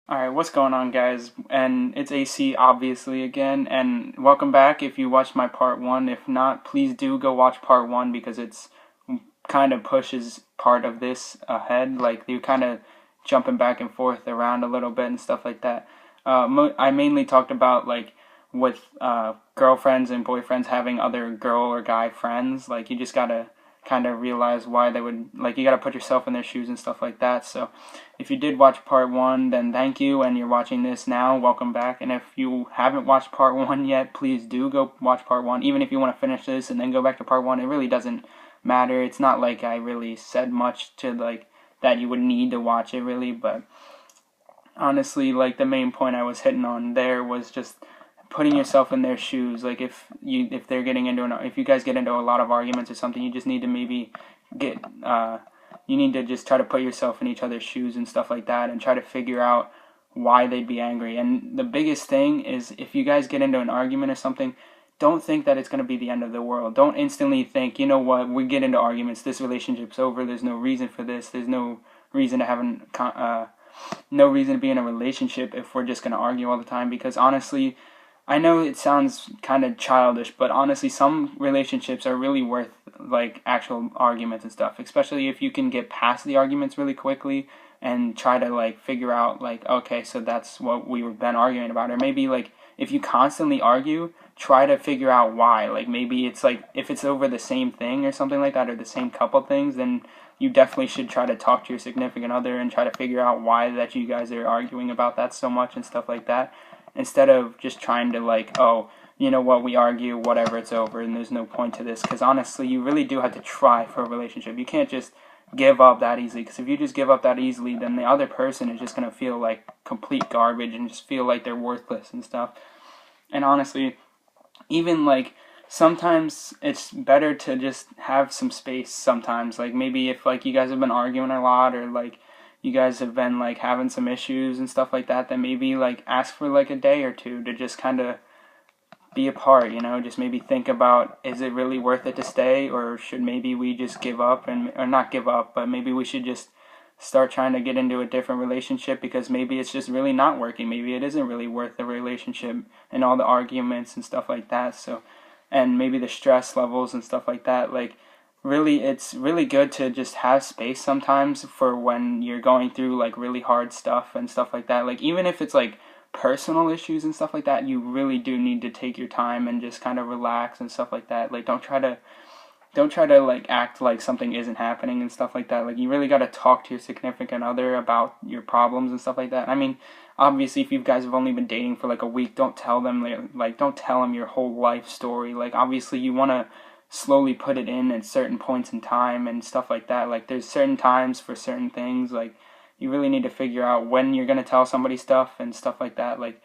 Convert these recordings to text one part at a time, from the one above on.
Alright, what's going on, guys? And it's AC, obviously, again, and welcome back if you watched my part 1. If not, please do go watch part 1 because it's kind of pushes part of this ahead. Like, you're kind of jumping back and forth around a little bit and stuff like that. I mainly talked about, like, with girlfriends and boyfriends having other girl or guy friends. Like, you just gotta kind of realize why they would, like, you gotta put yourself in their shoes and stuff like that. So if you did watch part 1, then thank you, and you're watching this now, welcome back. And if you haven't watched part 1 yet, please do go watch part 1. Even if you want to finish this and then go back to part 1, it really doesn't matter. It's not like I really said much to, like, that you would need to watch it, really. But honestly, like, the main point I was hitting on there was just putting yourself in their shoes. Like, if they're getting into if you guys get into a lot of arguments or something, you just need to maybe get you need to just try to put yourself in each other's shoes and stuff like that, and try to figure out why they'd be angry. And the biggest thing is, if you guys get into an argument or something, don't think that it's going to be the end of the world. Don't instantly think, you know what, we get into arguments, this relationship's over, there's no reason for this, there's no reason to have no reason to be in a relationship if we're just going to argue all the time. Because honestly, I know it sounds kind of childish, but honestly, some relationships are really worth, like, actual arguments and stuff, especially if you can get past the arguments really quickly and try to, like, figure out, like, okay, so that's what we've been arguing about. Or maybe, like, if you constantly argue, try to figure out why. Like, maybe it's, like, if it's over the same thing or something like that, or the same couple things, then you definitely should try to talk to your significant other and try to figure out why that you guys are arguing about that so much and stuff like that, instead of just trying to, like, oh, you know what, we argue, whatever, it's over, and there's no point to this. Because honestly, you really do have to try for a relationship. You can't just give up that easily, because if you just give up that easily, then the other person is just going to feel like complete garbage and just feel like they're worthless and stuff. And honestly, even, like, sometimes it's better to just have some space sometimes. Like, maybe if, like, you guys have been arguing a lot, or, like, you guys have been, like, having some issues and stuff like that, then maybe, like, ask for, like, a day or two to just kind of be apart, you know? Just maybe think about, is it really worth it to stay, or should maybe we just give up, or not give up, but maybe we should just start trying to get into a different relationship, because maybe it's just really not working. Maybe it isn't really worth the relationship and all the arguments and stuff like that. So, and maybe the stress levels and stuff like that. Like, really, it's really good to just have space sometimes for when you're going through, like, really hard stuff and stuff like that. Like, even if it's, like, personal issues and stuff like that, you really do need to take your time and just kind of relax and stuff like that. Like, don't try to like act like something isn't happening and stuff like that. Like, you really got to talk to your significant other about your problems and stuff like that. I mean, obviously, if you guys have only been dating for like a week, don't tell them, like, don't tell them your whole life story. Like, obviously, you want to slowly put it in at certain points in time and stuff like that. Like, there's certain times for certain things. Like, you really need to figure out when you're going to tell somebody stuff and stuff like that. Like,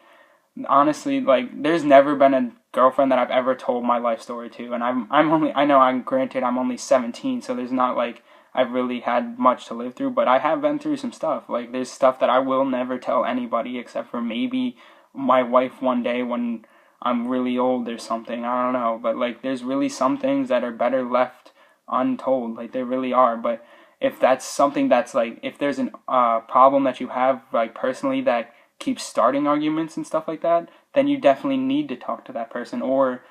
honestly, like, there's never been a girlfriend that I've ever told my life story to, and I'm only 17, so there's not like I've really had much to live through, but I have been through some stuff. Like, there's stuff that I will never tell anybody except for maybe my wife one day when I'm really old or something. I don't know, but, like, there's really some things that are better left untold. Like, there really are. But if that's something that's, like, if there's an problem that you have, like, personally, that keep starting arguments and stuff like that, then you definitely need to talk to that person. Or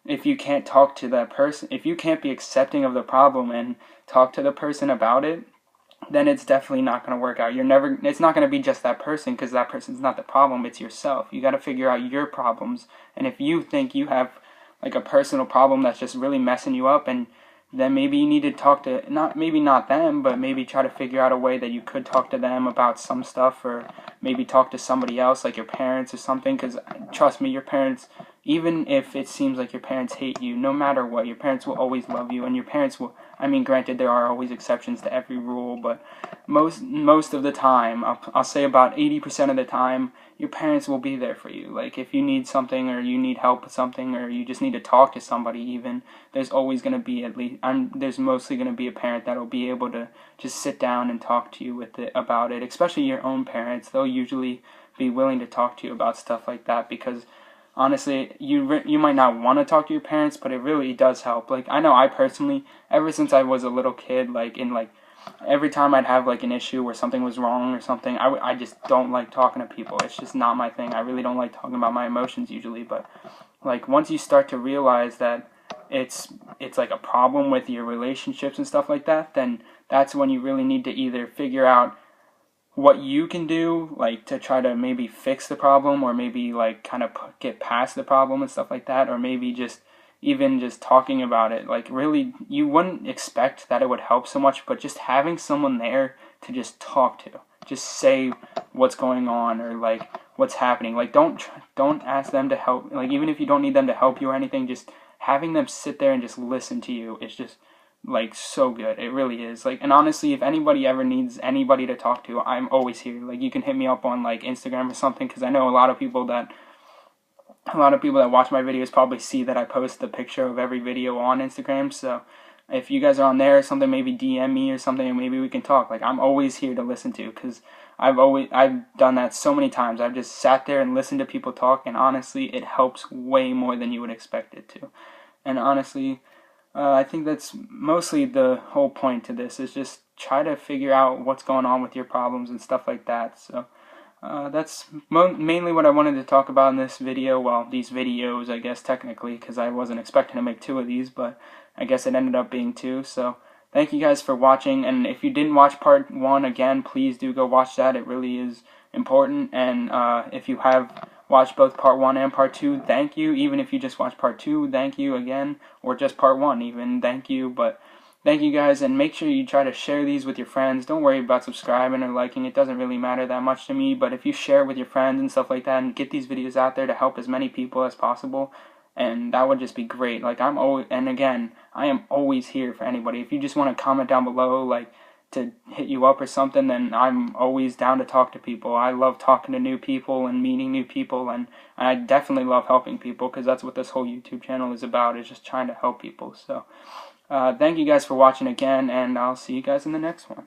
if you can't talk to that person, if you can't be accepting of the problem and talk to the person about it, then it's definitely not going to work out. It's not going to be just that person, because that person's not the problem, it's yourself. You got to figure out your problems. And if you think you have, like, a personal problem that's just really messing you up, and then maybe you need to talk to, not them, but maybe try to figure out a way that you could talk to them about some stuff, or maybe talk to somebody else, like your parents or something. Because trust me, your parents, even if it seems like your parents hate you, no matter what, your parents will always love you, and your parents will, I mean, granted, there are always exceptions to every rule, but most of the time, I'll say about 80% of the time, your parents will be there for you. Like, if you need something, or you need help with something, or you just need to talk to somebody even, there's always going to be there's mostly going to be a parent that will be able to just sit down and talk to you about it, especially your own parents. They'll usually be willing to talk to you about stuff like that, because honestly, you might not want to talk to your parents, but it really does help. Like, I know I personally, ever since I was a little kid, like, in, like, every time I'd have like an issue where something was wrong or something, I just don't like talking to people. It's just not my thing. I really don't like talking about my emotions usually, but like once you start to realize that it's like a problem with your relationships and stuff like that, then that's when you really need to either figure out what you can do, like to try to maybe fix the problem, or maybe like kind of get past the problem and stuff like that, or maybe just even just talking about it. Like really, you wouldn't expect that it would help so much, but just having someone there to just talk to, just say what's going on or like what's happening. Like don't ask them to help. Like even if you don't need them to help you or anything, just having them sit there and just listen to you is just like so good. It really is. Like, and honestly, if anybody ever needs anybody to talk to, I'm always here. Like you can hit me up on like Instagram or something, because I know a lot of people that watch my videos probably see that I post the picture of every video on Instagram. So if you guys are on there or something, maybe DM me or something and maybe we can talk. Like I'm always here to listen to, because I've done that so many times. I've just sat there and listened to people talk, and honestly it helps way more than you would expect it to. And honestly, I think that's mostly the whole point to this, is just try to figure out what's going on with your problems and stuff like that. So that's mainly what I wanted to talk about in this video. Well, these videos, I guess, technically, because I wasn't expecting to make 2 of these, but I guess it ended up being 2. So thank you guys for watching, and if you didn't watch part 1, again, please do go watch that. It really is important. And if you have watched both part 1 and part 2, thank you. Even if you just watched part 2, thank you again, or just part 1 even, thank you. But thank you guys, and make sure you try to share these with your friends. Don't worry about subscribing or liking. It doesn't really matter that much to me, but if you share it with your friends and stuff like that and get these videos out there to help as many people as possible, and that would just be great. Like I'm always, and again, I am always here for anybody. If you just want to comment down below, like to hit you up or something, then I'm always down to talk to people. I love talking to new people and meeting new people, and I definitely love helping people, because that's what this whole YouTube channel is about, is just trying to help people. So thank you guys for watching again, and I'll see you guys in the next one.